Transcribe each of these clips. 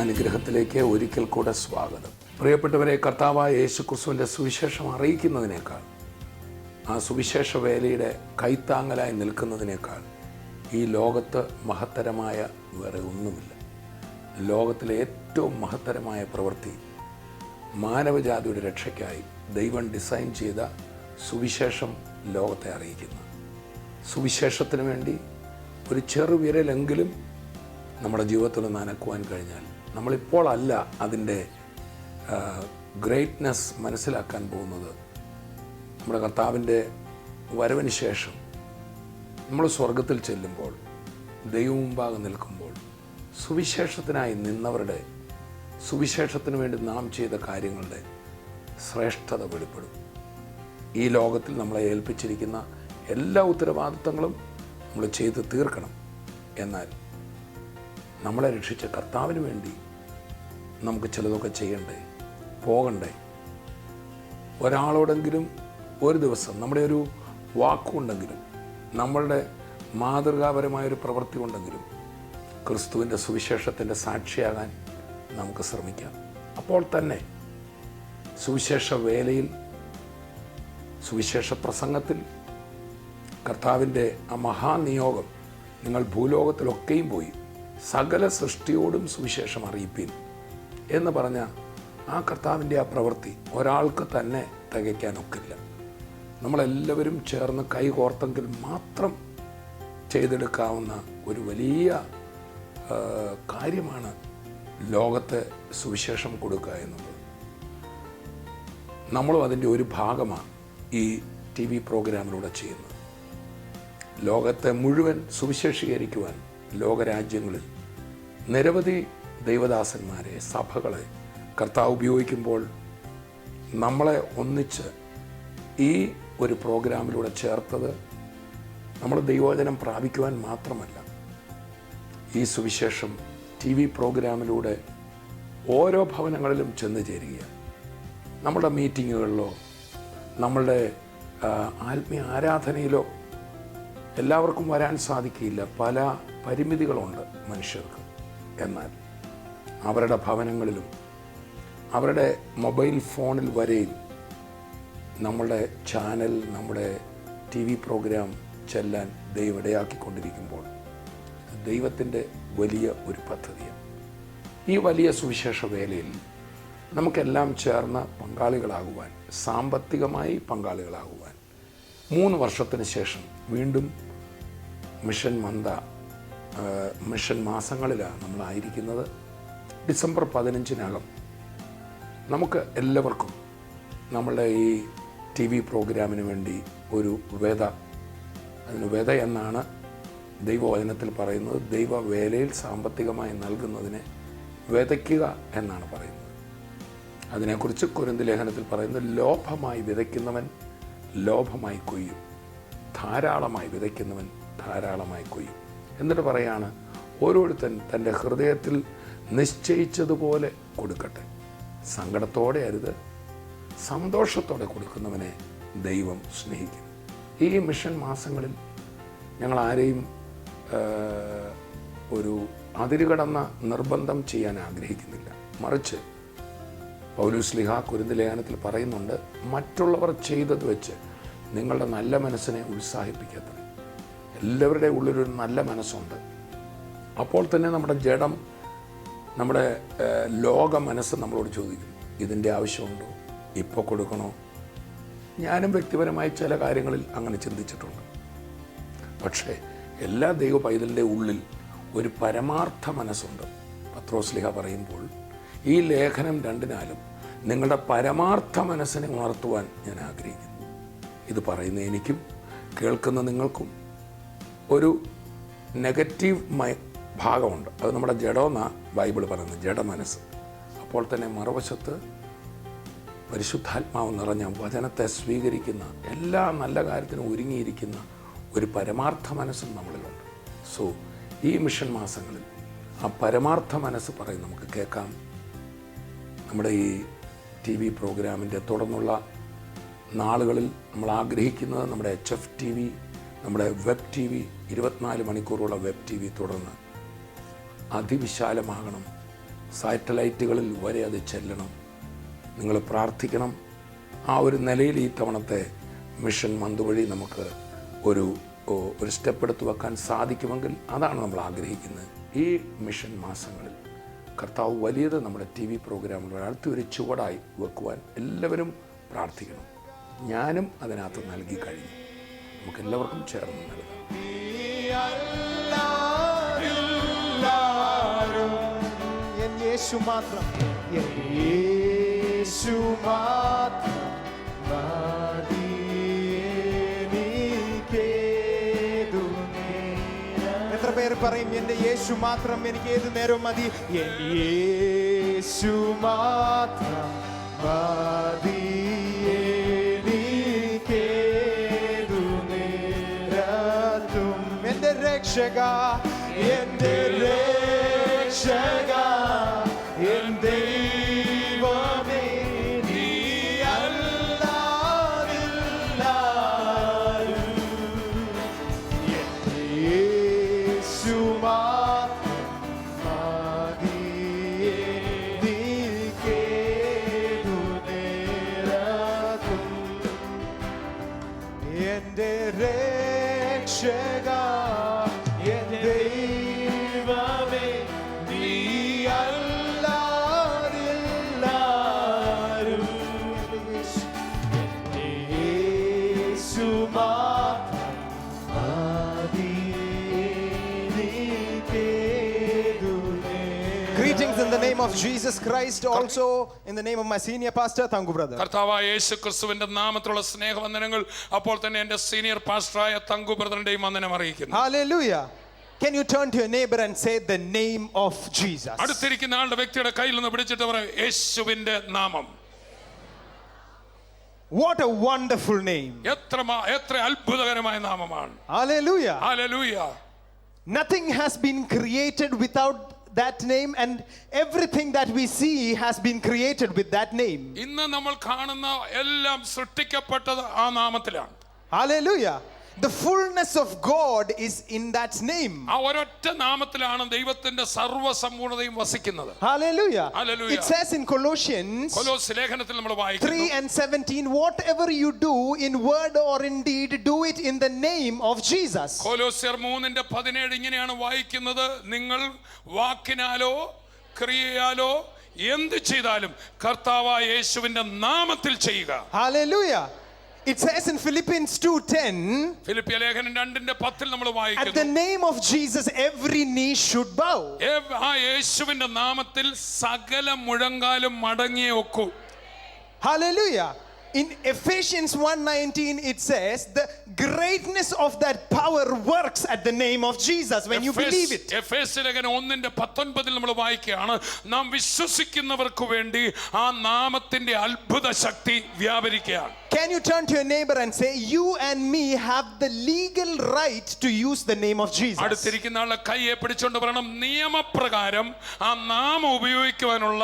അനുഗ്രഹത്തിലേക്ക് ഒരിക്കൽ കൂടെ സ്വാഗതം. പ്രിയപ്പെട്ടവരെ, കർത്താവായ യേശുക്രിസ്തുവിൻ്റെ സുവിശേഷം അറിയിക്കുന്നതിനേക്കാൾ, ആ സുവിശേഷ വേലയുടെ കൈത്താങ്ങലായി നിൽക്കുന്നതിനേക്കാൾ ഈ ലോകത്ത് മഹത്തരമായ വേറെ ഒന്നുമില്ല. ലോകത്തിലെ ഏറ്റവും മഹത്തരമായ പ്രവൃത്തി മാനവജാതിയുടെ രക്ഷയ്ക്കായി ദൈവം ഡിസൈൻ ചെയ്ത സുവിശേഷം ലോകത്തെ അറിയിക്കുന്നു. സുവിശേഷത്തിന് വേണ്ടി ഒരു ചെറുവിരലെങ്കിലും നമ്മുടെ ജീവിതത്തിൽ നനക്കുവാൻ കഴിഞ്ഞാൽ, നമ്മളിപ്പോൾ അല്ല അതിൻ്റെ ഗ്രേറ്റ്നെസ് മനസ്സിലാക്കാൻ പോകുന്നത്. നമ്മുടെ കർത്താവിൻ്റെ വരവിന് ശേഷം നമ്മൾ സ്വർഗത്തിൽ ചെല്ലുമ്പോൾ, ദൈവം മുമ്പാകെ നിൽക്കുമ്പോൾ, സുവിശേഷത്തിനായി നിന്നവരുടെ, സുവിശേഷത്തിന് വേണ്ടി നാം ചെയ്ത കാര്യങ്ങളുടെ ശ്രേഷ്ഠത വെളിപ്പെടും. ഈ ലോകത്തിൽ നമ്മളെ ഏൽപ്പിച്ചിരിക്കുന്ന എല്ലാ ഉത്തരവാദിത്തങ്ങളും നമ്മൾ ചെയ്ത് തീർക്കണം. എന്നാൽ നമ്മളെ രക്ഷിച്ച കർത്താവിന് വേണ്ടി നമുക്ക് ചിലതൊക്കെ ചെയ്യണ്ടേ, പോകണ്ടേ? ഒരാളോടെങ്കിലും ഒരു ദിവസം നമ്മുടെ ഒരു വാക്കുണ്ടെങ്കിലും, നമ്മളുടെ മാതൃകാപരമായൊരു പ്രവൃത്തി ഉണ്ടെങ്കിലും ക്രിസ്തുവിൻ്റെ സുവിശേഷത്തിൻ്റെ സാക്ഷിയാകാൻ നമുക്ക് ശ്രമിക്കാം. അപ്പോൾ തന്നെ സുവിശേഷ വേലയിൽ, സുവിശേഷ പ്രസംഗത്തിൽ കർത്താവിൻ്റെ ആ മഹാനിയോഗം, നിങ്ങൾ ഭൂലോകത്തിലൊക്കെയും പോയി സകല സൃഷ്ടിയോടും സുവിശേഷം അറിയിപ്പീൻ എന്ന് പറഞ്ഞ ആ കർത്താവിൻ്റെ ആ പ്രവൃത്തി ഒരാൾക്ക് തന്നെ തികയ്ക്കാനൊക്കില്ല. നമ്മളെല്ലാവരും ചേർന്ന് കൈകോർത്തെങ്കിൽ മാത്രം ചെയ്തെടുക്കാവുന്ന ഒരു വലിയ കാര്യമാണ് ലോകത്തെ സുവിശേഷം കൊടുക്കുക എന്നുള്ളത്. നമ്മളും അതിൻ്റെ ഒരു ഭാഗമാണ് ഈ TV പ്രോഗ്രാമിലൂടെ ചെയ്യുന്നത്. ലോകത്തെ മുഴുവൻ സുവിശേഷീകരിക്കുവാൻ ലോകരാജ്യങ്ങളിൽ നിരവധി ദൈവദാസന്മാരെ, സഭകളെ കർത്താവ് ഉപയോഗിക്കുമ്പോൾ നമ്മളെ ഒന്നിച്ച് ഈ ഒരു പ്രോഗ്രാമിലൂടെ ചേർത്തത് നമ്മൾ ദൈവവചനം പ്രാപിക്കുവാൻ മാത്രമല്ല, ഈ സുവിശേഷം TV പ്രോഗ്രാമിലൂടെ ഓരോ ഭവനങ്ങളിലും ചെന്ന് ചേരുകയാണ്. നമ്മുടെ മീറ്റിങ്ങുകളിലോ നമ്മളുടെ ആത്മീയ ആരാധനയിലോ എല്ലാവർക്കും വരാൻ സാധിക്കില്ല. പല പരിമിതികളുണ്ട് മനുഷ്യർക്ക്. എന്നാൽ അവരുടെ ഭവനങ്ങളിലും അവരുടെ മൊബൈൽ ഫോണിൽ വരെയും നമ്മുടെ ചാനൽ, നമ്മുടെ TV പ്രോഗ്രാം ചെല്ലാൻ ദൈവം ഇടയാക്കിക്കൊണ്ടിരിക്കുമ്പോൾ ദൈവത്തിൻ്റെ വലിയ ഒരു പദ്ധതിയാണ്. ഈ വലിയ സുവിശേഷ വേലയിൽ നമുക്കെല്ലാം ചേർന്ന് പങ്കാളികളാകുവാൻ, സാമ്പത്തികമായി പങ്കാളികളാകുവാൻ 3 വർഷത്തിന് ശേഷം വീണ്ടും മിഷൻ മാസങ്ങളിലാണ് നമ്മളായിരിക്കുന്നത്. ഡിസംബർ 15-നകം നമുക്ക് എല്ലാവർക്കും നമ്മളുടെ ഈ TV പ്രോഗ്രാമിന് വേണ്ടി ഒരു അതിന് വെത എന്നാണ് ദൈവവചനത്തിൽ പറയുന്നത്. ദൈവവേലയിൽ സാമ്പത്തികമായി നൽകുന്നതിനെ വിതയ്ക്കുക എന്നാണ് പറയുന്നത്. അതിനെക്കുറിച്ച് കൊരിന്ത് ലേഖനത്തിൽ പറയുന്നത്, ലോഭമായി വിതയ്ക്കുന്നവൻ ലോഭമായി കൊയ്യും, ധാരാളമായി വിതയ്ക്കുന്നവൻ ധാരാളമായി കൊയ്യും. എന്നിട്ട് പറയാണ്, ഓരോരുത്തൻ തൻ്റെ ഹൃദയത്തിൽ നിശ്ചയിച്ചതുപോലെ കൊടുക്കട്ടെ. സങ്കടത്തോടെ അരുത്, സന്തോഷത്തോടെ കൊടുക്കുന്നവനെ ദൈവം സ്നേഹിക്കും. ഈ മിഷൻ മാസങ്ങളിൽ ഞങ്ങൾ ആരെയും ഒരു അതിരുകടന്ന നിർബന്ധം ചെയ്യാൻ ആഗ്രഹിക്കുന്നില്ല. മറിച്ച് പൗലോസ്ലീഹ കൊരിന്ത് ലേഖനത്തിൽ പറയുന്നുണ്ട്, മറ്റുള്ളവർ ചെയ്തത് വെച്ച് നിങ്ങളുടെ നല്ല മനസ്സിനെ ഉത്സാഹിപ്പിക്കട്ടെ. എല്ലാവരുടെ ഉള്ളിലൊരു നല്ല മനസ്സുണ്ട്. അപ്പോൾ തന്നെ നമ്മുടെ ജഡം, നമ്മുടെ ലോക മനസ്സ് നമ്മളോട് ചോദിക്കും, ഇതിൻ്റെ ആവശ്യമുണ്ടോ, ഇപ്പോൾ കൊടുക്കണോ? ഞാനും വ്യക്തിപരമായി ചില കാര്യങ്ങളിൽ അങ്ങനെ ചിന്തിച്ചിട്ടുണ്ട്. പക്ഷേ എല്ലാ ദൈവ പൈതലിൻ്റെ ഉള്ളിൽ ഒരു പരമാർത്ഥ മനസ്സുണ്ട്. പത്രോസ്ലീഹ പറയുമ്പോൾ, ഈ ലേഖനം 2-നാലും നിങ്ങളുടെ പരമാർത്ഥ മനസ്സിനെ ഉണർത്തുവാൻ ഞാൻ ആഗ്രഹിക്കുന്നു. ഇത് പറയുന്ന എനിക്കും കേൾക്കുന്ന നിങ്ങൾക്കും ഒരു നെഗറ്റീവ് ഭാഗമുണ്ട്. അത് നമ്മുടെ ജഡമെന്നാണ് ബൈബിൾ പറയുന്നത്, ജഡമനസ്സ്. അപ്പോൾ തന്നെ മറുവശത്ത് പരിശുദ്ധാത്മാവ് നിറഞ്ഞ വചനത്തെ സ്വീകരിക്കുന്ന, എല്ലാ നല്ല കാര്യത്തിനും ഒരുങ്ങിയിരിക്കുന്ന ഒരു പരമാർത്ഥ മനസ്സും നമ്മളിലുണ്ട്. സോ ഈ മിഷൻ മാസങ്ങളിൽ ആ പരമാർത്ഥ മനസ്സ് പറയും നമുക്ക് കേൾക്കാം. നമ്മുടെ ഈ TV പ്രോഗ്രാമിൻ്റെ തുടർന്നുള്ള നാളുകളിൽ നമ്മൾ ആഗ്രഹിക്കുന്നത് നമ്മുടെ HF-TV, നമ്മുടെ വെബ് TV, 24 മണിക്കൂറുള്ള വെബ് TV തുടർന്ന് അതിവിശാലമാകണം, സാറ്റലൈറ്റുകളിൽ വരെ അത് ചെല്ലണം. നിങ്ങൾ പ്രാർത്ഥിക്കണം. ആ ഒരു നിലയിൽ ഈ തവണത്തെ മിഷൻ മന്ത് വഴി നമുക്ക് ഒരു സ്റ്റെപ്പ് എടുത്ത് വെക്കാൻ സാധിക്കുമെങ്കിൽ അതാണ് നമ്മൾ ആഗ്രഹിക്കുന്നത്. ഈ മിഷൻ മാസങ്ങളിൽ കർത്താവ് വലിയത് നമ്മുടെ TV പ്രോഗ്രാമുകൾ അടുത്തൊരു ചുവടായി വെക്കുവാൻ എല്ലാവരും പ്രാർത്ഥിക്കണം. ഞാനും അതിനകത്ത് നൽകി കഴിഞ്ഞു. നമുക്കെല്ലാവർക്കും ചേർന്ന് നൽകാം. യേശു മാത്രം, യേശു മാത്രം മതി എനിക്കേതു നേരം. എത്ര പേര് പറയും എൻ്റെ യേശു മാത്രം എനിക്ക് ഏതു നേരം മതി? യേശു മാത്രം മതി എനിക്കേതു നേരത്തും. എൻ്റെ രക്ഷക, എൻ്റെ രക്ഷക, എൻ ദൈവമേ, നീ അല്ലാതില്ലാരും. എൻ്റെ യേശു മാത്രം മതി എനിക്കേതു നേരത്തും. എൻ്റെ രക്ഷക, എൻ ദൈവമേ, നീ അല്ലാതില്ലാരും. യേശു മാത്രം മതി എനിക്കേതു നേരം. Greetings in the name of Jesus Christ, also in the name of my senior pastor Thangu brother. കർത്താവായ യേശു ക്രിസ്തുവിന്റെ നാമത്തിലുള്ള സ്നേഹവന്ദനങ്ങൾ അപ്പോൾ തന്നെ എൻ്റെ സീനിയർ പാസ്റ്ററായ തങ്കു ബ്രദറിന്റെയും വന്ദനം അറിയിക്കുന്നു. Hallelujah. Can you turn to your neighbor and say the name of Jesus? അടുത്തിരിക്കുന്ന ആളുടെ വ്യക്തിയുടെ കയ്യിൽ നിന്ന് പിടിച്ചിട്ട് പറയും യേശുവിന്റെ നാമം. What a wonderful name. എത്ര അത്ഭുതകരമായ നാമമാണ്. Hallelujah. Hallelujah. Nothing has been created without that name, and everything that we see has been created with that name. ഇന്ന് നമ്മൾ കാണുന്ന എല്ലാം സൃഷ്ടിക്കപ്പെട്ടത് ആ നാമത്തിലാണ്. Hallelujah. The fullness of God is in that name. ആ ഒരൊറ്റ നാമത്തിലാണ് ദൈവത്തിന്റെ സർവ്വസമ്പൂർണ്ണതയും വസിക്കുന്നത്. Hallelujah. Hallelujah. It says in Colossians കൊലോസ്യ ലേഖനത്തിൽ നമ്മൾ വായിക്കുന്നു 3:17, whatever you do in word or in deed, do it in the name of Jesus. കൊലോസ്യർ 3:17 ഇങ്ങനെയാണ് വായിക്കുന്നത്, നിങ്ങൾ വാക്കിനാലോ ക്രിയയാലോ എന്ത് ചെയ്താലും കർത്താവായ യേശുവിന്റെ നാമത്തിൽ ചെയ്യുക. Hallelujah. It says in Philippians 2:10, ഫിലിപ്പിയ ലേഖനം 2:10 നമ്മൾ at the വായിക്കുന്നു, name of Jesus every knee should bow. ആ യേശുവിന്റെ നാമത്തിൽ സകല മുഴങ്കാലും മടങ്ങിയേ ഒക്കൂ. Hallelujah. In Ephesians 1:19 it says the greatness of that power works at the name of Jesus when you believe it. എഫേസ്യ ലേഖനം 1:19 നമ്മൾ വായിക്കുകയാണ്, നാം വിശ്വസിക്കുന്നവർക്ക് വേണ്ടി ആ നാമത്തിന്റെ അത്ഭുത ശക്തി വ്യാപരിക്കുകയാണ്. Can you turn to your neighbor and say, you and me have the legal right to use the name of Jesus? അടുത്തിരിക്കുന്ന ആളെ കൈയെ പിടിച്ചുകൊണ്ട് പറയണം, നിയമപ്രകാരം ആ നാമം ഉപയോഗിക്കുവാനുള്ള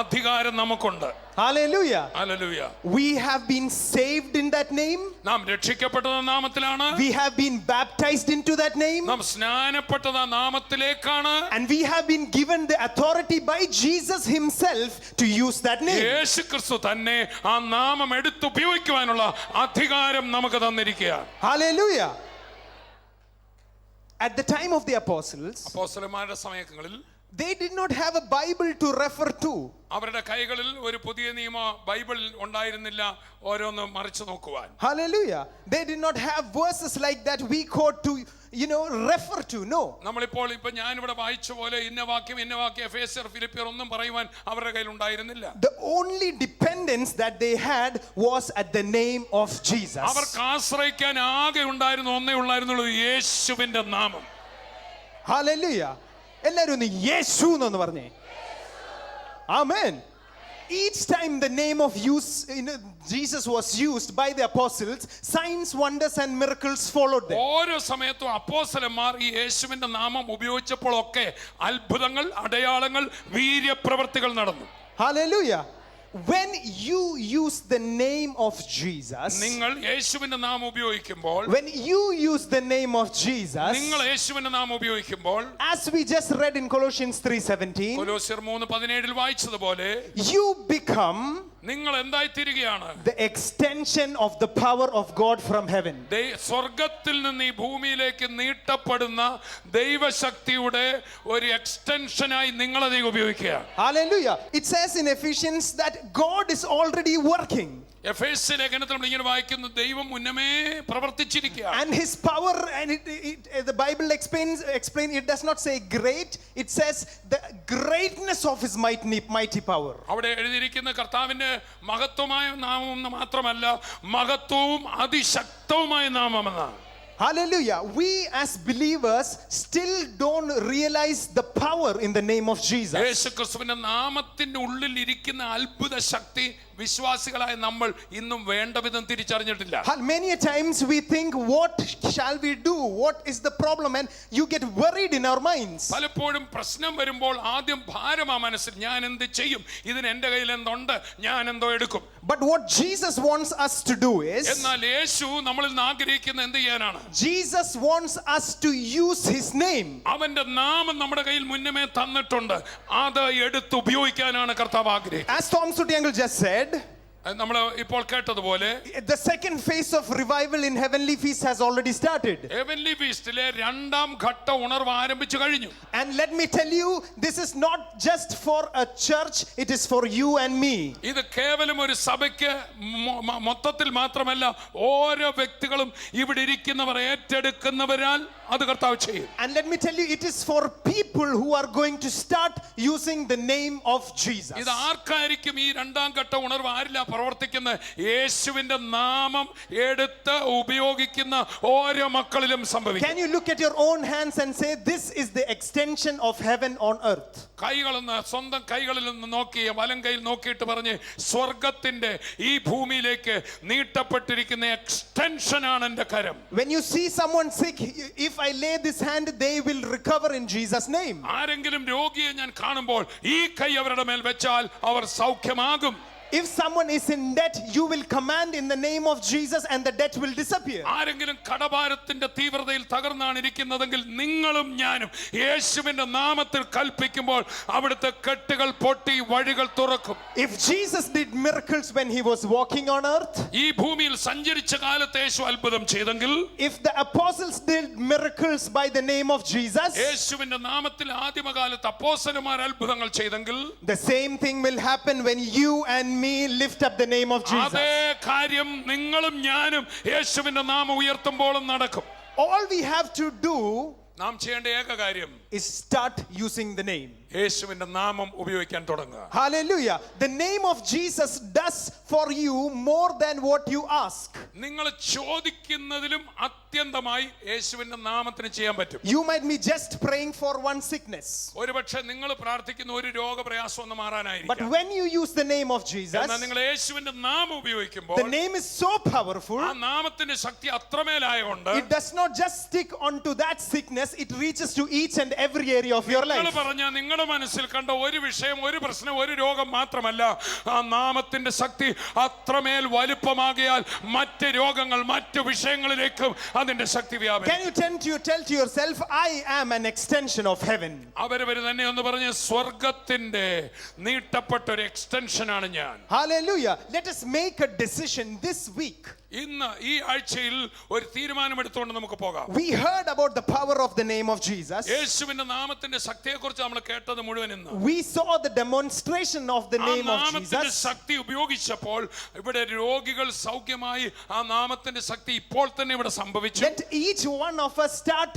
അധികാരം നമുക്കുണ്ട്. Hallelujah. Hallelujah. We have been saved in that name. നാം രക്ഷിക്കപ്പെട്ടത് നാമത്തിലാണ്. We have been baptized into that name. നാം സ്നാനപ്പെട്ടത് നാമത്തിലേക്കാണ്. And we have been given the authority by Jesus himself to use that name. യേശുക്രിസ്തു തന്നെ ആ നാമം എടുത്ത് ഉപയോഗിക്കുവാനുള്ള അധികാരം നമുക്ക് തന്നിരിക്കുകയാണ്. Hallelujah. At the time of the apostles, അപ്പോസ്തലന്മാരുടെ സമയങ്ങളിൽ they did not have a Bible to refer to. അവരുടെ കൈകളിൽ ഒരു പുതിയ നിയമ ബൈബിൾ ഉണ്ടായിരുന്നില്ല ഓരോന്ന് മറിച്ചു നോക്കുവാൻ. Hallelujah. They did not have verses like that we quote to, refer to. No. നമ്മളിപ്പോൾ ഞാൻ ഇവിടെ വായിച്ച പോലെ ഇന്ന വാക്യം എഫേസ്യർ ഫിലിപ്പിയർ ഒന്നും പറയുവാൻ അവരുടെ കയ്യിൽ ഉണ്ടായിരുന്നില്ല. The only dependence that they had was at the name of Jesus. അവർക്ക് ആശ്രയിക്കാൻ ആകെ ഉണ്ടായിരുന്ന ഒന്നേ ഉള്ളായിരുന്നുള്ളൂ, യേശുവിന്റെ നാമം. Hallelujah. എല്ലാവരും ഒന്ന് യേശു എന്ന് പറഞ്ഞേ. Amen. Each time the name of Jesus was used by the apostles, signs, wonders and miracles followed them. ഓരോ സമയത്തും അപ്പോസ്തലന്മാർ ഈ യേശുവിന്റെ നാമം ഉപയോഗിച്ചപ്പോഴൊക്കെ അത്ഭുതങ്ങൾ, അടയാളങ്ങൾ, വീര്യപ്രവൃത്തികൾ നടന്നു. Hallelujah. when you use the name of Jesus, നിങ്ങൾ യേശുവിന്റെ നാമം ഉപയോഗിക്കുമ്പോൾ, when you use the name of Jesus, നിങ്ങൾ യേശുവിന്റെ നാമം ഉപയോഗിക്കുമ്പോൾ, as we just read in Colossians 3:17, കൊലോസ്യർ 3:17 വായിച്ചതുപോലെ, you become നിങ്ങൾ എന്തായി തീരുകയാണ്? the extension of the power of God from heaven. സ്വർഗത്തിൽ നിന്ന് ഈ ഭൂമിയിലേക്ക് നീട്ടപ്പെടുന്ന ദൈവശക്തിയുടെ ഒരു എക്സ്റ്റൻഷനായി നിങ്ങളത് ഉപയോഗിക്കുക. Hallelujah. It says in Ephesians that God is already working. എഫേസ്യ ലേഖനത്തിൽ നമ്മൾ ഇങ്ങനെ വായിക്കുന്നു, ദൈവം മുന്നമേ പ്രവർത്തിച്ചിരിക്കുകയാണ്. And his power, and the Bible explains it does not say great, it says the greatness of his mighty power. അവിടെ എഴുതിയിരിക്കുന്ന കർത്താവിന്റെ മഹത്വമായ നാമം മാത്രമല്ല, മഹത്വവും അതിശക്തവുമായ നാമമെന്നാണ്. Hallelujah. We as believers still don't realize the power in the name of Jesus. യേശുക്രിസ്തുവിന്റെ നാമത്തിന്റെ ഉള്ളിൽ ഇരിക്കുന്ന അത്ഭുത ശക്തി വിശ്വാസികളായ നമ്മൾ ഇന്നും വേണ്ട വിധം തിരിച്ചറിഞ്ഞിട്ടില്ല. Many times we think, what shall we do? What is the problem? And you get worried in our minds. പലപ്പോഴും പ്രശ്നം വരുമ്പോൾ ആദ്യം ഭാരമാ മനസ്സിൽ, ഞാൻ എന്ത് ചെയ്യും, ഇതിന് എന്റെ കയ്യിൽ എന്തുണ്ട്, ഞാൻ എന്തോ എടുക്കും. But what Jesus wants us to do is, എന്നാൽ യേശു നമ്മളിൽ നിന്ന് ആഗ്രഹിക്കുന്ന എന്ത് ചെയ്യാനാണ്? Jesus wants us to use his name. അവന്റെ നാമം നമ്മുടെ കയ്യിൽ മുന്നമേ തന്നിട്ടുണ്ട്, അത് എടുത്ത് ഉപയോഗിക്കാനാണ് കർത്താവ് ആഗ്രഹിക്കുന്നത്. As Tom Sutiangle just said, നമ്മൾ ഇപ്പോൾ കേട്ടതുപോലെ the second phase of revival in Heavenly Feast has already started. Heavenly ഫീസ്റ്റിലെ രണ്ടാം ഘട്ട ഉണർവ് ആരംഭിച്ചു കഴിഞ്ഞു. And let me tell you, this is not just for a church, it is for you and me. ഇത് കേവലം ഒരു സഭയ്ക്ക് മൊത്തത്തിൽ മാത്രമല്ല, ഓരോ വ്യക്തികളും ഇവിടെ ഇരിക്കുന്നവർ ഏറ്റെടുക്കുന്നവരാൽ അത് കർത്താവ് ചെയ്യും. And let me tell you, it is for people who are going to start using the name of Jesus. ഇത് ആർക്കായിരിക്കും ഈ രണ്ടാം ഘട്ട ഉണർവ്? ആരില്ല പ്രവർത്തിക്കുന്ന? യേശുവിന്റെ നാമം എടുത്ത് ഉപയോഗിക്കുന്ന ഓരോ മക്കളിലും സംഭവിക്കും. Can you look at your own hands and say, this is the extension of heaven on earth? കൈകളൊന്ന് സ്വന്തം കൈകളിൽ നിന്ന് നോക്കി, വലം കൈയിൽ നോക്കിയിട്ട് പറഞ്ഞ്, സ്വർഗത്തിന്റെ ഈ ഭൂമിയിലേക്ക് നീട്ടപ്പെട്ടിരിക്കുന്ന എക്സ്റ്റൻഷൻ ആണ് എന്റെ കരം. When you see someone sick, if I lay this hand, they will recover in Jesus' name. ആരെങ്കിലും രോഗിയെ ഞാൻ കാണുമ്പോൾ ഈ കൈ അവരുടെ മേൽ വെച്ചാൽ അവർ സൗഖ്യമാകും. If someone is in debt, you will command in the name of Jesus and the debt will disappear. ആരെങ്കിലും കടഭാരത്തിന്റെ തീവ്രതയിൽ തകർന്നാണ് ഇരിക്കുന്നതെങ്കിൽ നിങ്ങളും ഞാനും യേശുവിന്റെ നാമത്തിൽ കൽപ്പിക്കുമ്പോൾ അവിടുത്തെ കെട്ടുകൾ പൊട്ടി വഴികൾ തുറക്കും. If Jesus did miracles when he was walking on earth, ഈ ഭൂമിയിൽ സഞ്ചരിച്ച കാലത്ത് യേശു അത്ഭുതം ചെയ്തെങ്കിൽ, if the apostles did miracles by the name of Jesus, യേശുവിന്റെ നാമത്തിൽ ആദിമകാലത്ത് അപ്പോസ്തലന്മാർ അത്ഭുതങ്ങൾ ചെയ്തെങ്കിൽ, the same thing will happen when you and me lift up the name of Jesus. അതേ കാര്യം നിങ്ങളും ഞാനും യേശുവിന്റെ നാമം ഉയർത്തുമ്പോഴും നടക്കും. All we have to do നാം ചെയ്യേണ്ട ഏക കാര്യം is start using the name. യേശുവിന്റെ നാമം ഉപയോഗിക്കാൻ തുടങ്ങുക. Hallelujah. The name of Jesus does for you more than what you ask. നിങ്ങൾ ചോദിക്കുന്നതിലും അത്യന്തമായി യേശുവിന്റെ നാമത്തിന് ചെയ്യാൻ പറ്റും. You might be just praying for one sickness, ഒരുപക്ഷെ നിങ്ങൾ പ്രാർത്ഥിക്കുന്ന ഒരു രോഗപ്രയാസം ഒന്ന് but മാറാനായിരിക്കും. when you use the name of Jesus, എന്നാൽ നിങ്ങൾ യേശുവിന്റെ നാമം ഉപയോഗിക്കുമ്പോൾ the name is so powerful, ആ നാമത്തിന്റെ ശക്തി അത്രമേലായതുകൊണ്ട് it does not just stick onto that sickness, it reaches to each and every area of your നിങ്ങൾ life. പറഞ്ഞ നിങ്ങളുടെ മനസ്സിൽ കണ്ട ഒരു വിഷയം, ഒരു പ്രശ്നം, ഒരു രോഗം മാത്രമല്ല, ആ നാമത്തിന്റെ ശക്തി അത്രമേൽ വലുപ്പമാകിയാൽ മറ്റ് രോഗങ്ങൾ, മറ്റ് വിഷയങ്ങളിലേക്കും അതിന്റെ ശക്തി വ്യാപിക്കും. Can you tell to yourself, I am an extension of heaven? അവരവര് തന്നെ ഒന്ന് പറഞ്ഞ്, സ്വർഗത്തിന്റെ നീട്ടപ്പെട്ട ഒരു എക്സ്റ്റൻഷൻ ആണ് ഞാൻ. Hallelujah. Let us make a decision this week. ഇന്ന് ഈ ആഴ്ചയിൽ ഒരു തീരുമാനമെടുത്തുകൊണ്ട് നമുക്ക് പോകാം. We heard about the power of the name of Jesus. യേശുവിന്റെ നാമത്തിന്റെ ശക്തിയെക്കുറിച്ച് നമ്മൾ കേട്ടത് മുഴുവൻ ഇന്ന്. We saw the demonstration of the name of നാമത്തിന്റെ Jesus. ശക്തി ഉപയോഗിച്ചപ്പോൾ ഇവിടെ രോഗികൾ സൗഖ്യമായി. ആ നാമത്തിന്റെ ശക്തി ഇപ്പോൾ തന്നെ ഇവിടെ സംഭവിച്ചു. Let each one of us start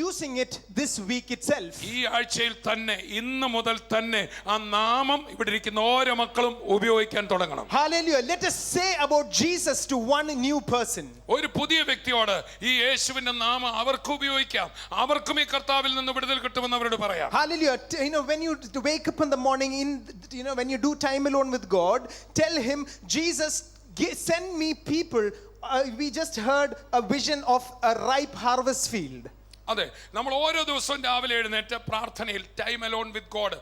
using it this week itself. ഈ ആഴ്ചയിൽ തന്നെ, ഇന്ന് മുതൽ തന്നെ ആ നാമം ഇവിടെ ഇരിക്കുന്ന ഓരോ മക്കളും ഉപയോഗിക്കാൻ തുടങ്ങണം. Hallelujah. Let us say about Jesus to one new person. ഒരു പുതിയ വ്യക്തിയോട് ഈ യേശുവിന്റെ നാമം അവർക്ക് ഉപയോഗിക്കാം, അവർക്കും ഈ കർത്താവിൽ നിന്ന് വിടുതൽ കിട്ടുമെന്ന് അവരോട് പറയാം. Hallelujah. When you wake up in the morning, when you do time alone with God, tell him, Jesus, send me people. We just heard a vision of a ripe harvest field. അതെ, നമ്മൾ ഓരോ ദിവസവും രാവിലെ എഴുന്നേറ്റ് പ്രാർത്ഥനയിൽ time alone with God,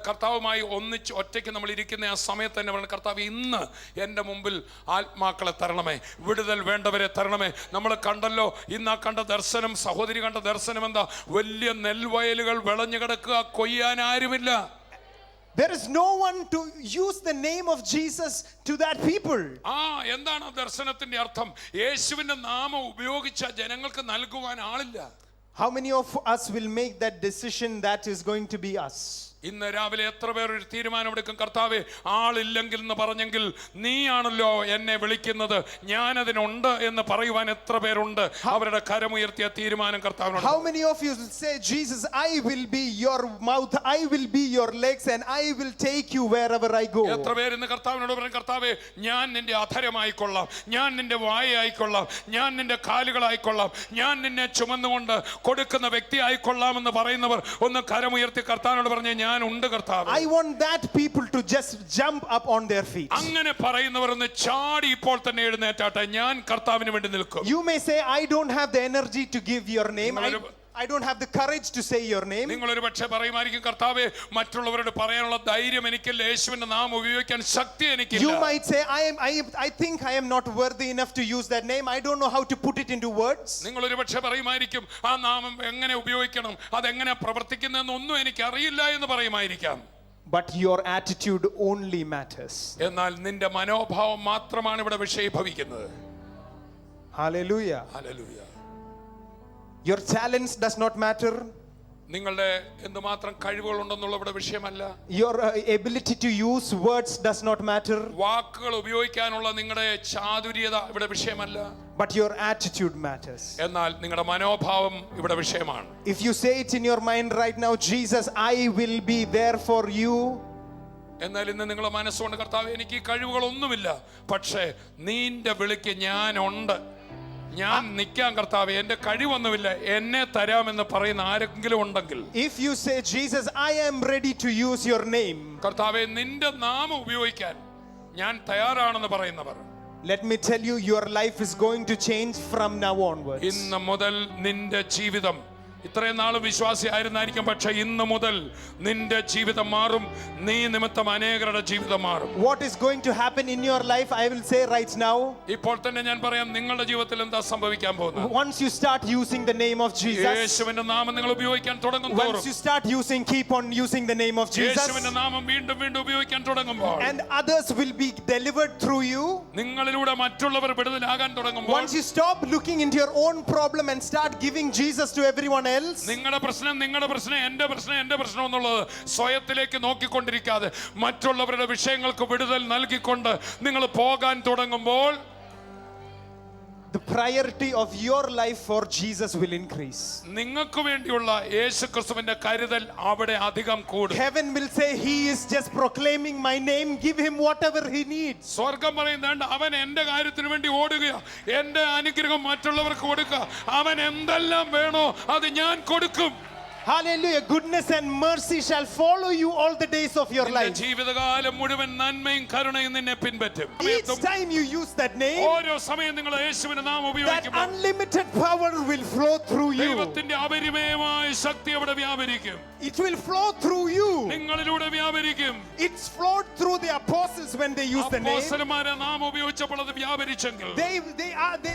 കർത്താവുമായി ഒന്നിച്ച് ഒറ്റയ്ക്ക് നമ്മൾ ഇരിക്കുന്ന ആ സമയത്ത് തന്നെ പറയുന്നത്, കർത്താവ് ഇന്ന് എൻ്റെ മുമ്പിൽ ആത്മാക്കളെ തരണമേ, വിടുതൽ വേണ്ടവരെ തരണമേ. നമ്മൾ കണ്ടല്ലോ ഇന്ന് ആ കണ്ട ദർശനം, സഹോദരി കണ്ട ദർശനം എന്താ? വലിയ നെൽവയലുകൾ വിളഞ്ഞു കിടക്കുക, കൊയ്യാൻ ആരുമില്ല. There is no one to use the name of Jesus to that people. എന്താണ് ആ ദർശനത്തിന്റെ അർത്ഥം? യേശുവിന്റെ നാമം ഉപയോഗിച്ച ജനങ്ങൾക്ക് നൽകുവാൻ ആളില്ല. How many of us will make that decision that is going to be us? ഇന്ന് രാവിലെ എത്ര പേർ ഒരു തീരുമാനമെടുക്കും, കർത്താവേ ആളില്ലെങ്കിൽ എന്ന് പറഞ്ഞെങ്കിൽ നീയാണല്ലോ എന്നെ വിളിക്കുന്നത്, ഞാനതിനുണ്ട് എന്ന് പറയുവാൻ എത്ര പേരുണ്ട്? അവരുടെ കരമുയർത്തിയ തീരുമാനം കർത്താവിനോട്. How many of you will say, Jesus, I will be your mouth, I will be your legs, and I will take you wherever I go? എത്ര പേര് ഇന്ന് കർത്താവിനോട് പറയും, കർത്താവേ ഞാൻ നിന്റെ അധരമായിക്കൊള്ളാം, ഞാൻ നിന്റെ വായയായിക്കൊള്ളാം, ഞാൻ നിന്റെ കാലുകളായിക്കൊള്ളാം, ഞാൻ നിന്നെ ചുമന്നുകൊണ്ട് കൊടുക്കുന്ന വ്യക്തി ആയിക്കൊള്ളാം എന്ന് പറയുന്നവർ ഒന്ന് കരമുയർത്തി കർത്താവിനോട് പറഞ്ഞ് ഞാൻ ഉണ്ട് കർത്താവേ. I want that people to just jump up on their feet. അങ്ങനെ പറയുന്നവർ ഒന്ന് ചാടി ഇപ്പോൾ തന്നെ എഴുന്നേറ്റാട്ടെ, ഞാൻ കർത്താവിന് വേണ്ടി നിൽക്കും. You may say, I don't have the energy to give your name, I don't have the courage to say your name. നിങ്ങൾ ഒരു പക്ഷേ പറയുമായിരിക്കും, കർത്താവേ മറ്റുള്ളവരോട് പറയാനുള്ള ധൈര്യം എനിക്കില്ല, യേശുവിന്റെ നാമം ഉപയോഗിക്കാൻ ശക്തി എനിക്കില്ല. You might say, I think I am not worthy enough to use that name, I don't know how to put it into words. നിങ്ങൾ ഒരു പക്ഷേ പറയുമായിരിക്കും, ആ നാമം എങ്ങനെ ഉപയോഗിക്കണം, അതെങ്ങനെ പ്രവർത്തിക്കുന്നതെന്നൊന്നും എനിക്ക് അറിയില്ല എന്ന് പറയുമായിരിക്കാം. But your attitude only matters. എന്നാൽ നിന്റെ മനോഭാവം മാത്രമാണ് ഇവിടെ വിഷയീഭവിക്കുന്നത്. Hallelujah. Hallelujah. Your talents does not matter. നിങ്ങളുടെ എന്തുമാത്രം കഴിവുകളുണ്ടെന്നുള്ള ഇവിടെ വിഷയമല്ല. Your ability to use words does not matter. വാക്കുകൾ ഉപയോഗിക്കാനുള്ള നിങ്ങളുടെ ചാതുര്യത ഇവിടെ വിഷയമല്ല. But your attitude matters. എന്നാൽ നിങ്ങളുടെ മനോഭാവം ഇവിടെ വിഷയമാണ്. If you say it in your mind right now, Jesus, I will be there for you. എന്നാൽ ഇന്ന് നിങ്ങളുടെ മനസ്സുകൊണ്ട്, കർത്താവ് എനിക്ക് ഈ കഴിവുകളൊന്നുമില്ല, പക്ഷേ നിന്റെ വിളിക്ക് ഞാനുണ്ട്, ഞാൻ നിൽക്കാൻ കർത്താവേ, എന്റെ കഴിവൊന്നുമില്ല, എന്നെ തരാമെന്ന് പറയുന്ന ആരെങ്കിലും ഉണ്ടെങ്കിൽ, if you say, Jesus, I am ready to use your name, കർത്താവേ നിന്റെ നാമം ഉപയോഗിക്കാൻ ഞാൻ തയ്യാറാണെന്ന് പറയുന്നവർ, let me tell you, your life is going to change from now onwards. ഇന്ന് മുതൽ നിന്റെ ജീവിതം, ഇത്രയും നാളും വിശ്വാസി ആയിരുന്നായിരിക്കും, പക്ഷെ ഇന്ന് മുതൽ നിന്റെ ജീവിതം മാറും, നീ നിമിത്തം അനേകരുടെ ജീവിതം മാറും. What is going to happen in your life, I will say right now. ഇപ്പോൾ തന്നെ ഞാൻ പറയാം, നിങ്ങളുടെ ജീവിതത്തിൽ എന്താ സംഭവിക്കാൻ പോകുന്നത്? Once you start using the name of Jesus, യേശുവിന്റെ നാമം നിങ്ങൾ ഉപയോഗിക്കാൻ തുടങ്ങുമ്പോൾ, once you start using, keep on using the name of Jesus, യേശുവിന്റെ നാമം വീണ്ടും വീണ്ടും ഉപയോഗിക്കാൻ തുടങ്ങുമ്പോൾ, and others will be delivered through you. നിങ്ങളിലൂടെ മറ്റുള്ളവർ വിടുതലാകാൻ തുടങ്ങുമ്പോൾ, Once you stop looking into your own problem and start giving Jesus to everyone else, നിങ്ങളുടെ പ്രശ്നം എന്റെ പ്രശ്നം എന്നുള്ളത് സ്വയത്തിലേക്ക് നോക്കിക്കൊണ്ടിരിക്കാതെ മറ്റുള്ളവരുടെ വിഷയങ്ങൾക്ക് വിടുതൽ നൽകിക്കൊണ്ട് നിങ്ങൾ പോകാൻ തുടങ്ങുമ്പോൾ, the priority of your life for Jesus will increase. നിങ്ങൾക്ക് വേണ്ടിയുള്ള യേശുക്രിസ്തുവിന്റെ കരുതൽ അവിടെ അധികം കൂടും. Heaven will say, he is just proclaiming my name, give him whatever he needs. സ്വർഗം പറയുന്നുണ്ട്, അവൻ എന്റെ കാര്യത്തിന് വേണ്ടി ഓടുകയാ, എന്റെ അനുഗ്രഹം മറ്റുള്ളവർക്ക് കൊടുക്കുക, അവൻ എന്തെല്ലാം വേണോ അത് ഞാൻ കൊടുക്കും. Hallelujah. Goodness and mercy shall follow you all the days of your life. ജീവിതകാലം മുഴുവൻ നന്മയും കരുണയും നിന്നെ പിൻപറ്റും. Each time you use that name, ഓരോ സമയം നിങ്ങൾ യേശുവിന്റെ നാമം that ഉപയോഗിക്കുമ്പോൾ unlimited power will flow through you. ദൈവത്തിന്റെ അപരിമേയമായ ശക്തി അവിടെ വ്യാപരിക്കും. It will flow through you. നിങ്ങളിലൂടെ വ്യാപരിക്കും. It's flowed through the apostles when they used the name. അപ്പോസ്തലന്മാരെ നാമം ഉപയോഗിച്ചപ്പോൾ അത് വ്യാപരിച്ചെങ്കിൽ,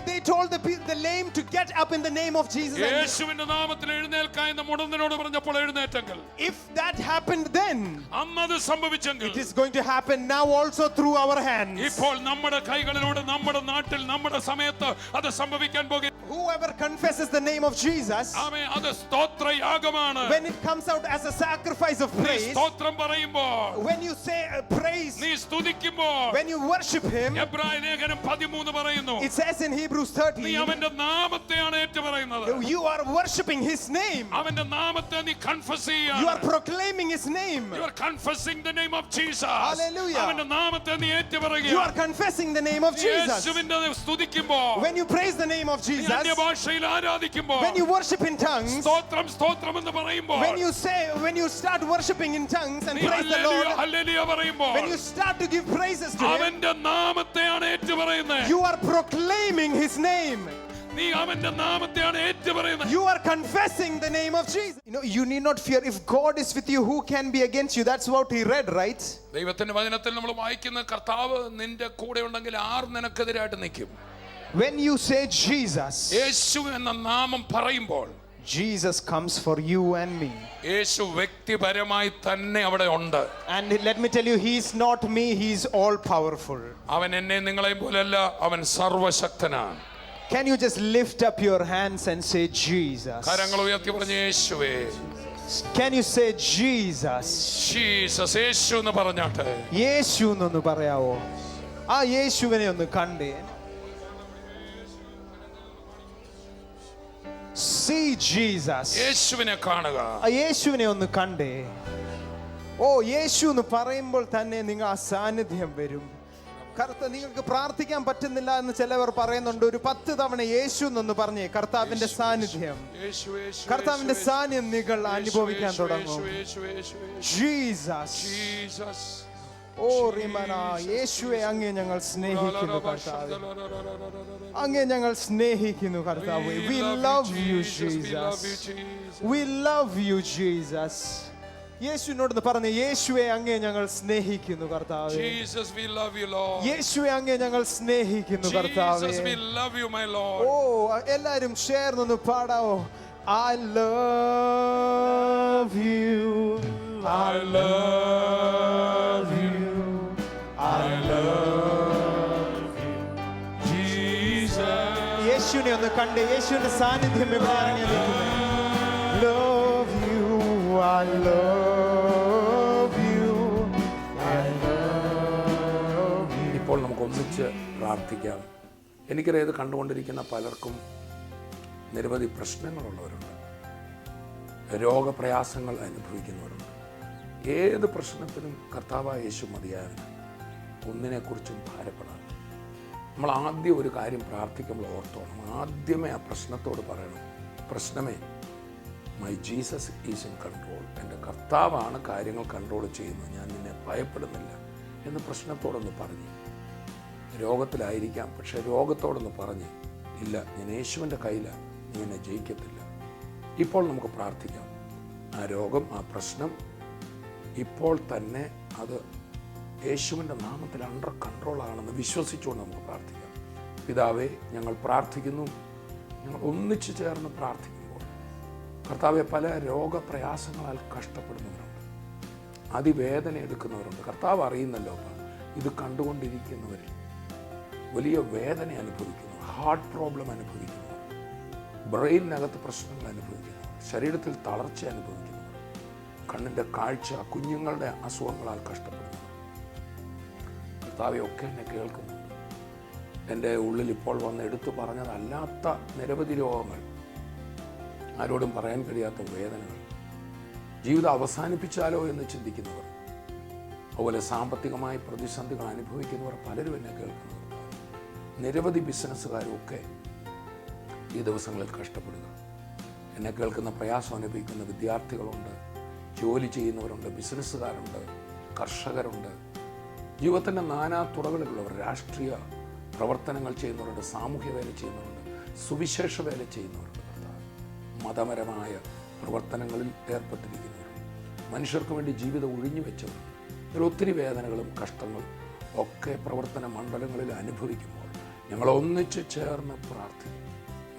They told the lame to get up in the name of Jesus. യേശുവിന്റെ നാമത്തിൽ എഴുന്നേൽക്കാൻ മുടന്തനോട് പറഞ്ഞപ്പോൾ എഴുന്നേറ്റെങ്കിൽ, If that happened then, അന്നത് സംഭവിച്ചെങ്കിൽ, it is going to happen now also through our hands. ഇപ്പോൾ നമ്മുടെ കൈകളിലൂടെ നമ്മുടെ നാട്ടിൽ നമ്മുടെ സമയത്ത് അത് സംഭവിക്കാൻ പോകും. Whoever confesses the name of Jesus, ആമേൻ, അത് സ്തോത്രയാഗമാണ്. when it comes out as a sacrifice of നീ praise, സ്തോത്രം പറയുമ്പോൾ, when you say praise, നീ സ്തുതിക്കുമ്പോൾ, when you worship him, എബ്രായ ലേഖനം 13 പറയുന്നു, it says in Hebrews നീ 13, അവന്റെ നാമത്തെയാണ് ഏറ്റുപറയുന്നത്. you are worshiping his name. അവന്റെ നാമത്തെ നീ കൺഫസ് ചെയ്യാണ്. You are proclaiming his name. You are confessing the name of Jesus. Hallelujah. അവന്റെ നാമത്തെ നീ You ഏറ്റുപറയുകയാണ്. are confessing the name of Jesus. യേശുവിന്റെ സ്തുതിക്കുമ്പോൾ, When you praise the name of നീ Jesus, അന്യഭാഷയിൽ ആരാധിക്കുമ്പോൾ, when you worship in tongues, സ്തോത്രം സ്തോത്രം എന്ന് പറയുമ്പോൾ, when you start worshiping in tongues and നീ praise the hallelujah Lord, hallelujah പറയുമ്പോൾ, when you start to give praises to him, അവന്റെ നാമത്തെയാണ് ഏറ്റുപറയുന്നത്. you are proclaiming his name. നീ അവന്റെ നാമത്തെയാണ് ഏറ്റുപറയുന്നത്. You are confessing the name of Jesus. You need not fear. If God is with you, who can be against you? That's what he read, right? ദൈവത്തിന്റെ വചനത്തിൽ നമ്മൾ വായിക്കുന്ന കർത്താവ് നിന്റെ കൂടെ ഉണ്ടെങ്കിൽ ആർ നിനക്കെതിരായിട്ട് നിൽക്കും? When you say Jesus, യേശു എന്ന നാമം പറയുമ്പോൾ Jesus comes for you and me. യേശു വ്യക്തിപരമായി തന്നെ അവിടെ ഉണ്ട്. And let me tell you, he is not me, he is all powerful. അവൻ എന്നെ നിങ്ങളെയും പോലെയല്ല, അവൻ സർവശക്തനാണ്. Can you just lift up your hands and say Jesus? കരങ്ങൾ ഉയർത്തി പറഞ്ഞ് യേശുവേ. Can you say Jesus? Jesus, യേശു എന്ന് പറഞ്ഞാട്ടെ. യേശു എന്ന് പറയാവോ? ആ യേശുവിനെ ഒന്ന് കണ്ടേ. See Jesus. യേശുവിനെ കാണുക. ആ യേശുവിനെ ഒന്ന് കണ്ടേ. ഓ യേശു എന്ന് പറയുമ്പോൾ തന്നെ നിങ്ങൾ ആ സാന്നിധ്യം വരും. നിങ്ങൾക്ക് പ്രാർത്ഥിക്കാൻ പറ്റുന്നില്ല എന്ന് ചിലവർ പറയുന്നുണ്ട്. ഒരു 10 തവണ യേശു എന്നൊന്ന് പറഞ്ഞേ. കർത്താവിന്റെ സാന്നിധ്യം, കർത്താവിന്റെ സാന്നിധ്യം നിങ്ങൾ അനുഭവിക്കാൻ തുടങ്ങും. ജീസസ്. ഓ റിമന, യേശുവെ അങ്ങേ ഞങ്ങൾ സ്നേഹിക്കുന്നു കർത്താവേ. അങ്ങേ ഞങ്ങൾ സ്നേഹിക്കുന്നു കർത്താവേ. We love you Jesus. We love you Jesus. യേശുവിനോട് പറഞ്ഞേ, യേശുവെ അങ്ങേ ഞങ്ങൾ സ്നേഹിക്കുന്നു കർത്താവേ. Jesus, we love you Lord. യേശുവെ അങ്ങേ ഞങ്ങൾ സ്നേഹിക്കുന്നു കർത്താവേ. Jesus, we love you my Lord. ഓ എല്ലാരും ചേർന്നൊന്ന് പാടാവോ? I love you. I love you. I love you. Jesus. യേശുവിനെ ഒന്ന് കണ്ടേ. യേശുവിന്റെ സാന്നിധ്യം ഇവിടെ ഇറങ്ങി നിൽക്കുന്നു. Love you. I love you. I love you. ഇപ്പോൾ നമുക്ക് ഒന്നിച്ച് പ്രാർത്ഥിക്കാം. എനിക്കറിയാം, ഇത് കണ്ടുകൊണ്ടിരിക്കുന്ന പലർക്കും നിരവധി പ്രശ്നങ്ങളുള്ളവരുണ്ട്, രോഗപ്രയാസങ്ങൾ അനുഭവിക്കുന്നവരുണ്ട്. ഏത് പ്രശ്നത്തിനും കർത്താവായ യേശു മതിയായിരുന്നു. ഒന്നിനെക്കുറിച്ചും ഭാരപ്പെടാം. നമ്മൾ ആദ്യം ഒരു കാര്യം പ്രാർത്ഥിക്കുമ്പോൾ ഓർത്തോണം. ആദ്യമേ ആ പ്രശ്നത്തോട് പറയണം, പ്രശ്നമേ, my Jesus is in control. എൻ്റെ കർത്താവാണ് കാര്യങ്ങൾ കൺട്രോൾ ചെയ്യുന്നത്, ഞാൻ നിന്നെ ഭയപ്പെടുന്നില്ല എന്ന് പ്രശ്നത്തോടൊന്ന് പറഞ്ഞ്. രോഗത്തിലായിരിക്കാം, പക്ഷെ രോഗത്തോടൊന്ന് പറഞ്ഞ്, ഇല്ല, ഞാൻ യേശുവിൻ്റെ കയ്യിലാണ്, നീ എന്നെ ജയിക്കത്തില്ല. ഇപ്പോൾ നമുക്ക് പ്രാർത്ഥിക്കാം. ആ രോഗം, ആ പ്രശ്നം ഇപ്പോൾ തന്നെ അത് യേശുവിൻ്റെ നാമത്തിൽ അണ്ടർ കൺട്രോളാണെന്ന് വിശ്വസിച്ചുകൊണ്ട് നമുക്ക് പ്രാർത്ഥിക്കാം. പിതാവേ, ഞങ്ങൾ പ്രാർത്ഥിക്കുന്നു. ഞങ്ങൾ ഒന്നിച്ചു ചേർന്ന് പ്രാർത്ഥിക്കുമ്പോൾ കർത്താവെ, പല രോഗപ്രയാസങ്ങളാൽ കഷ്ടപ്പെടുന്നവരുണ്ട്, അതിവേദന എടുക്കുന്നവരുണ്ട്. കർത്താവ് അറിയുന്നല്ലോ, ഇത് കണ്ടുകൊണ്ടിരിക്കുന്നവരിൽ വലിയ വേദന അനുഭവിക്കുന്നു, ഹാർട്ട് പ്രോബ്ലം അനുഭവിക്കുന്നവർ, ബ്രെയിനകത്ത് പ്രശ്നങ്ങൾ അനുഭവിക്കുന്നവർ, ശരീരത്തിൽ തളർച്ച അനുഭവിക്കുന്നവർ, കണ്ണിൻ്റെ കാഴ്ച, കുഞ്ഞുങ്ങളുടെ അസുഖങ്ങളാൽ കഷ്ടപ്പെടുന്നവർ. കർത്താവെ, ഒക്കെ എന്നെ കേൾക്കുന്നുണ്ട്. എൻ്റെ ഉള്ളിൽ ഇപ്പോൾ വന്ന് എടുത്തു പറഞ്ഞതല്ലാത്ത നിരവധി രോഗങ്ങൾ, ആരോടും പറയാൻ കഴിയാത്ത വേദനകൾ, ജീവിതം അവസാനിപ്പിച്ചാലോ എന്ന് ചിന്തിക്കുന്നവർ, അതുപോലെ സാമ്പത്തികമായ പ്രതിസന്ധികൾ അനുഭവിക്കുന്നവർ പലരും എന്നെ കേൾക്കുന്നവർ, നിരവധി ബിസിനസ്സുകാരൊക്കെ ഈ ദിവസങ്ങളിൽ കഷ്ടപ്പെടുക. എന്നെ കേൾക്കുന്ന പ്രയാസം അനുഭവിക്കുന്ന വിദ്യാർത്ഥികളുണ്ട്, ജോലി ചെയ്യുന്നവരുണ്ട്, ബിസിനസ്സുകാരുണ്ട്, കർഷകരുണ്ട്, ജീവിതത്തിൻ്റെ നാനാ തുറകളിലുള്ളവർ, രാഷ്ട്രീയ പ്രവർത്തനങ്ങൾ ചെയ്യുന്നവരുണ്ട്, സാമൂഹ്യ വേല ചെയ്യുന്നവരുണ്ട്, സുവിശേഷ വേല ചെയ്യുന്നവരുണ്ട്, മതപരമായ പ്രവർത്തനങ്ങളിൽ ഏർപ്പെട്ടിരിക്കുന്നവരുണ്ട്, മനുഷ്യർക്ക് വേണ്ടി ജീവിതം ഒഴിഞ്ഞു വെച്ചവരുണ്ട്. ഒത്തിരി വേദനകളും കഷ്ടങ്ങളും ഒക്കെ പ്രവർത്തന മണ്ഡലങ്ങളിൽ അനുഭവിക്കുമ്പോൾ ഞങ്ങൾ ഒന്നിച്ച് ചേർന്ന് പ്രാർത്ഥിക്കും.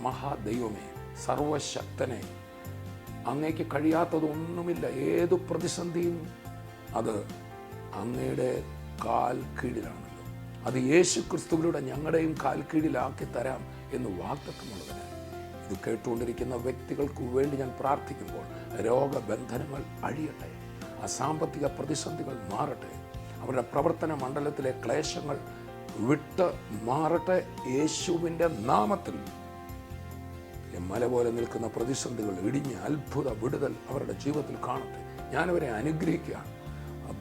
മഹാദൈവമേ, സർവശക്തനെ, അങ്ങേക്ക് കഴിയാത്തതൊന്നുമില്ല. ഏതു പ്രതിസന്ധിയും അത് അങ്ങയുടെ കാൽ കീഴിലാണല്ലോ. അത് യേശു ക്രിസ്തുവിലൂടെ ഞങ്ങളുടെയും കാൽ കീഴിലാക്കി തരാം എന്ന് വാഗ്ദത്തമുള്ളതിനാൽ ഇത് കേട്ടുകൊണ്ടിരിക്കുന്ന വ്യക്തികൾക്ക് വേണ്ടി ഞാൻ പ്രാർത്ഥിക്കുമ്പോൾ രോഗബന്ധനങ്ങൾ അഴിയട്ടെ, അസാമ്പത്തിക പ്രതിസന്ധികൾ മാറട്ടെ, അവരുടെ പ്രവർത്തന മണ്ഡലത്തിലെ ക്ലേശങ്ങൾ വിട്ട് മാറട്ടെ. യേശുവിൻ്റെ നാമത്തിൽ മല പോലെ നിൽക്കുന്ന പ്രതിസന്ധികൾ ഇടിഞ്ഞ് അത്ഭുത വിടുതൽ അവരുടെ ജീവിതത്തിൽ കാണട്ടെ. ഞാനവരെ അനുഗ്രഹിക്കുകയാണ്.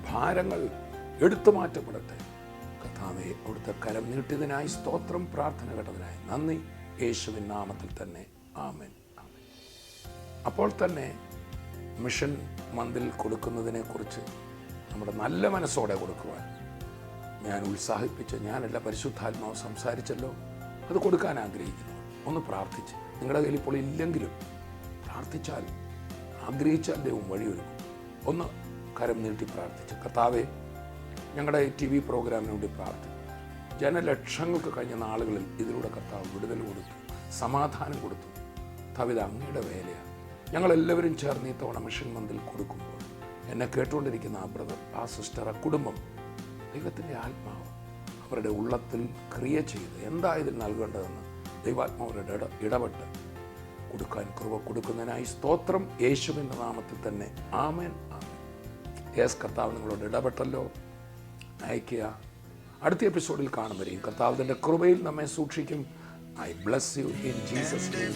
ഭാരങ്ങൾ എടുത്തു മാറ്റപ്പെടട്ടെ. കർത്താവേ, അവിടുത്തെ കരം നീട്ടിയതിനായി സ്തോത്രം, പ്രാർത്ഥന കേട്ടതിനായി നന്ദി. യേശുവിൻ നാമത്തിൽ തന്നെ ആമേൻ. ആമേൻ. അപ്പോൾ തന്നെ മിഷൻ മന്തിൽ കൊടുക്കുന്നതിനെക്കുറിച്ച് നമ്മുടെ നല്ല മനസ്സോടെ കൊടുക്കുവാൻ ഞാൻ ഉത്സാഹിപ്പിച്ച്, ഞാനല്ല പരിശുദ്ധാത്മാവ് സംസാരിച്ചല്ലോ, അത് കൊടുക്കാൻ ആഗ്രഹിക്കുന്നു. ഒന്ന് പ്രാർത്ഥിച്ച്, നിങ്ങളുടെ കയ്യിൽ ഇപ്പോൾ ഇല്ലെങ്കിലും പ്രാർത്ഥിച്ചാൽ, ആഗ്രഹിച്ചാൽ ദൈവം വഴിയൊരുക്കും. ഒന്ന് കരം നീട്ടി പ്രാർത്ഥിച്ച്, കർത്താവേ, ഞങ്ങളുടെ TV പ്രോഗ്രാമിന് വേണ്ടി പ്രാർത്ഥിക്കും. ജനലക്ഷങ്ങൾക്ക് കഴിഞ്ഞ നാളുകളിൽ ഇതിലൂടെ കർത്താവ് വിടുതൽ കൊടുത്തു, സമാധാനം കൊടുത്തു. കർത്താവ്, ഇത് അങ്ങയുടെ വേലയാണ്. ഞങ്ങളെല്ലാവരും ചേർന്ന് ഈ തവണ മിഷൻ മന്തിൽ കൊടുക്കുമ്പോൾ എന്നെ കേട്ടുകൊണ്ടിരിക്കുന്ന ആ ബ്രദർ, ആ സിസ്റ്റർ, ആ കുടുംബം, ദൈവത്തിൻ്റെ ആത്മാവ് അവരുടെ ഉള്ളത്തിൽ ക്രിയ ചെയ്ത് എന്താ ഇതിൽ നൽകേണ്ടതെന്ന് ദൈവാത്മാവരുടെ ഇടപെട്ട് കൊടുക്കാൻ കൃപ കൊടുക്കുന്നതിനായി സ്തോത്രം. യേശുവിൻ്റെ നാമത്തിൽ തന്നെ ആമേൻ, ആമേൻ. യേസ്, കർത്താവ് നിങ്ങളോട് ഇടപെട്ടല്ലോ, അയക്കുക. അടുത്ത എപ്പിസോഡിൽ കാണുമ്പോഴേക്കും കർത്താവ് തൻ്റെ കൃപയിൽ നമ്മെ സൂക്ഷിക്കും. I bless you in Jesus' name.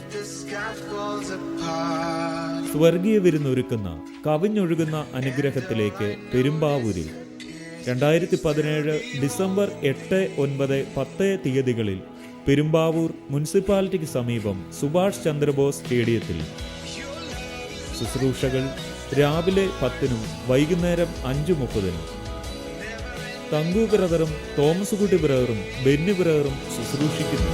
സ്വർഗീയ വിരുന്നൊരുക്കുന്ന കവിഞ്ഞൊഴുകുന്ന അനുഗ്രഹത്തിലേക്ക് പെരുമ്പാവൂരിൽ 2017 ഡിസംബർ 8, 9, 10 തീയതികളിൽ പെരുമ്പാവൂർ മുനിസിപ്പാലിറ്റിക്ക് സമീപം സുഭാഷ് ചന്ദ്രബോസ് സ്റ്റേഡിയത്തിൽ ശുശ്രൂഷകൾ രാവിലെ 10-നും വൈകുന്നേരം 5:30-നും. തങ്കു ബ്രദറും തോമസ് കുട്ടി ബ്രദറും ബെന്നി ബ്രദറും ശുശ്രൂഷിക്കുന്നു.